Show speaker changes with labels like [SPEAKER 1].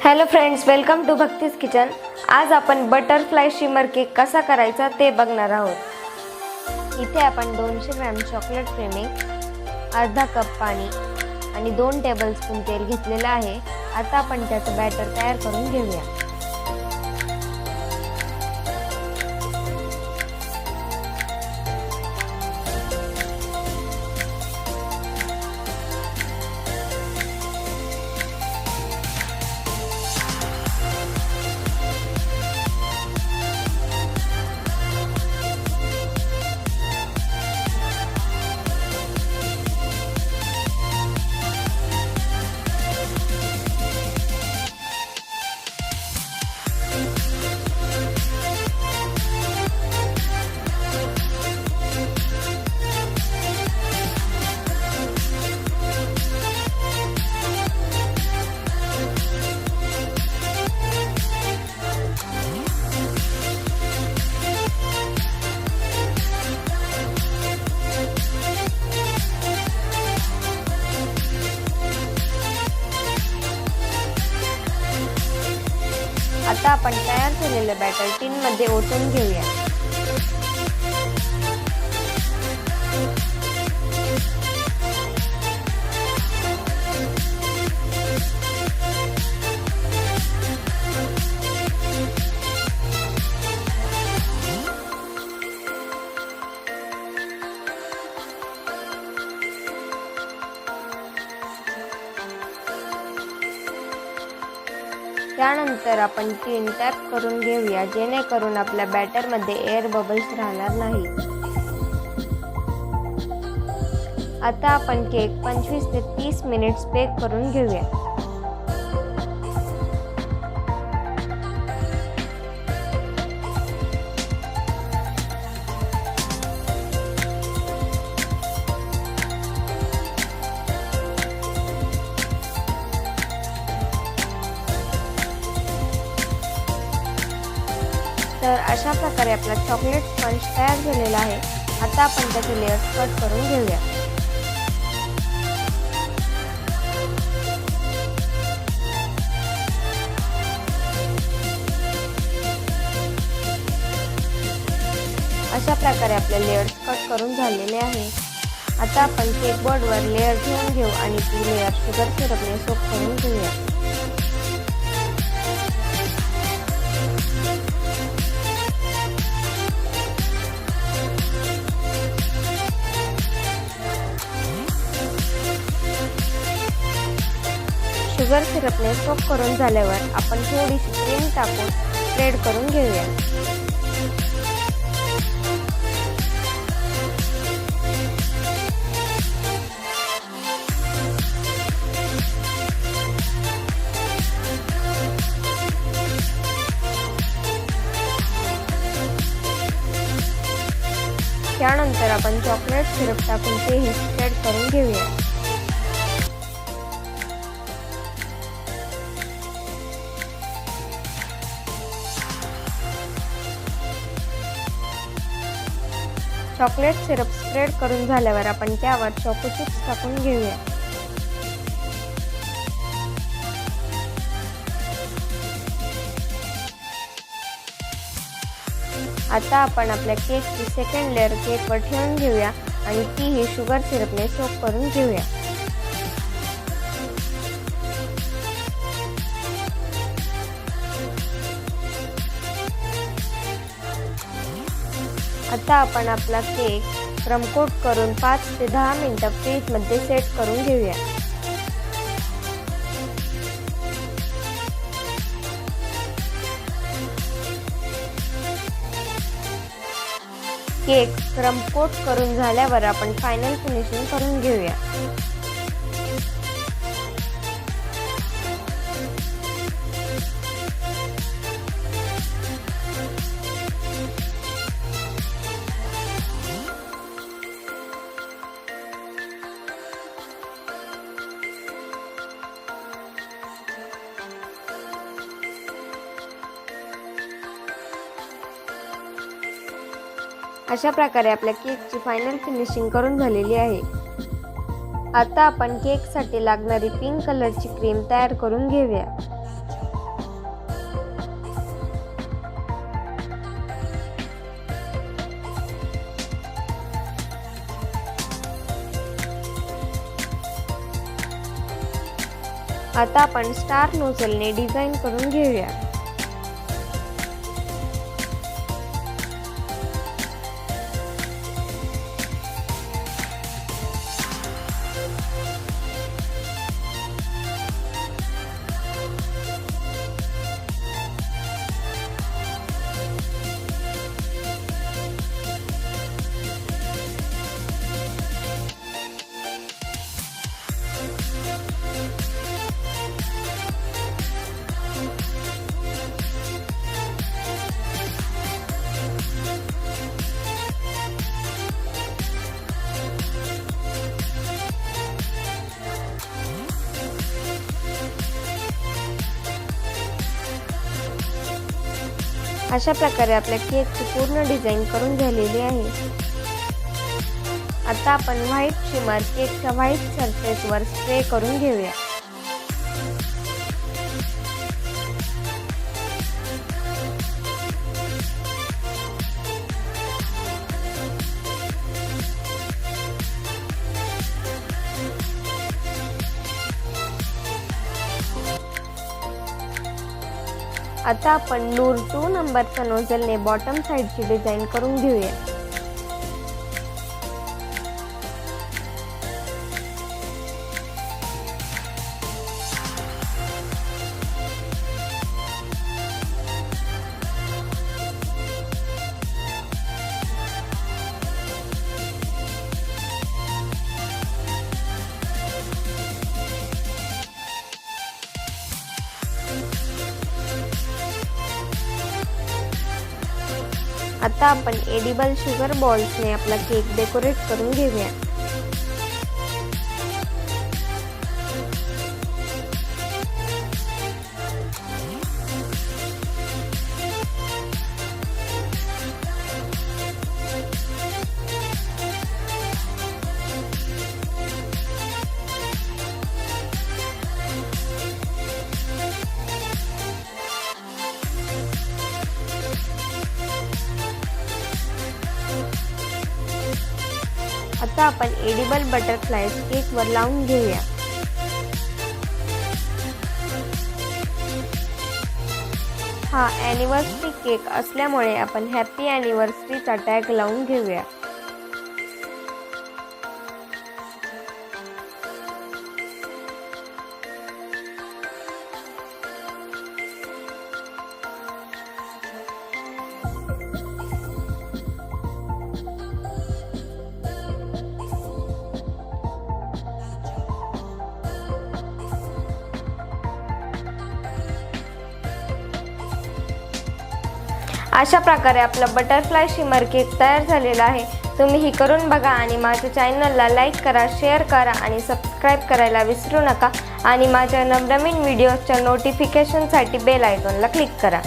[SPEAKER 1] Hello friends, welcome to भक्तीज kitchen. आज आपण बटरफ्लाय शिमर केक कसा करायचा ते बघणार आहोत। इथे आपण 200 ग्रॅम चॉकलेट प्रेमिक्स, अर्धा कप पाणी आणि 2 टेबलस्पून तेल घेतलेले आहे। आता आपण त्याचं बॅटर तयार करून घेऊया। आता आपण तयार केलेले बॅटर टिन मध्ये ओतून घेऊया। त्यानंतर आपण टिन टॅप करून घेऊया, जेणेकरून आपल्या बॅटर मध्ये एअर बबल्स राहणार नाही। आता आपण केक 25 ते 30 मिनिट्स बेक करून घेऊया। तर अशा प्रकारे आपला चॉकलेट स्पंज तयार झालेला आहे। आता आपण त्याचे लेयर्स कट करून घेऊया। अशा प्रकारे आपले लेयर्स कट करून झालेले आहे। आता आपण केक बोर्डवर लेयर ठेवून घेऊ आणि ती लेयर शुगर सिरपने सोक करून घेऊया। शुगर सिरपने सोक करून झाल्यावर आपण थोडीशी क्रीम टाकून स्प्रेड करून घेऊया। त्यानंतर आपण चॉकलेट सिरप टाकून तेही स्प्रेड करून घेऊया। चॉकलेट सिरप स्प्रेड करून झाल्यावर आपण त्यावर चॉको चिप्स टाकून घेऊया। आता आपण आपल्या केकची सेकंड लेअर केकवर ठेवून घेऊया आणि तीही शुगर सिरपने सोक करून घेऊया। आता आपण आपला केक क्रम कोट करून 5 ते 10 मिनिटं फ्रीज मध्ये सेट करून घेऊया। केक क्रम कोट करून झाल्यावर आपण फायनल फिनिशिंग करून घेऊया। अशा प्रकारे आपल्या केकची फायनल फिनिशिंग करून झालेली आहे। आता आपण केकसाठी लागणारी पिंक कलरची क्रीम तयार करून घेऊया। आता आपण स्टार नोझलने डिझाईन करून घेऊया। अशा प्रकारे आपल्या केकची पूर्ण डिझाईन करून झालेली आहे। आता आपण व्हाईट शिमर केकच्या व्हाईट सरफेसवर स्प्रे करून घेऊया। आता आपण नूर 2 नंबरच्या नोझलने बॉटम साइडची डिझाईन करून घेऊया। आता आपण एडिबल शुगर बॉल्सने आपला केक डेकोरेट करून घेऊया। आता आपण एडिबल बटरफ्लाय केकवर लावून घेऊया। हा ॲनिव्हर्सरी केक असल्यामुळे आपण हॅपी ॲनिव्हर्सरीचा टॅग लावून घेऊया। अशा प्रकारे आपला बटरफ्लाय शिमर केक तयार झालेला आहे। तुम्ही ही करून बघा आणि माझ्या चॅनलला लाईक करा, शेअर करा आणि सबस्क्राईब करायला विसरू नका आणि माझ्या नवनवीन व्हिडिओजच्या नोटिफिकेशनसाठी बेल आयकॉनला क्लिक करा।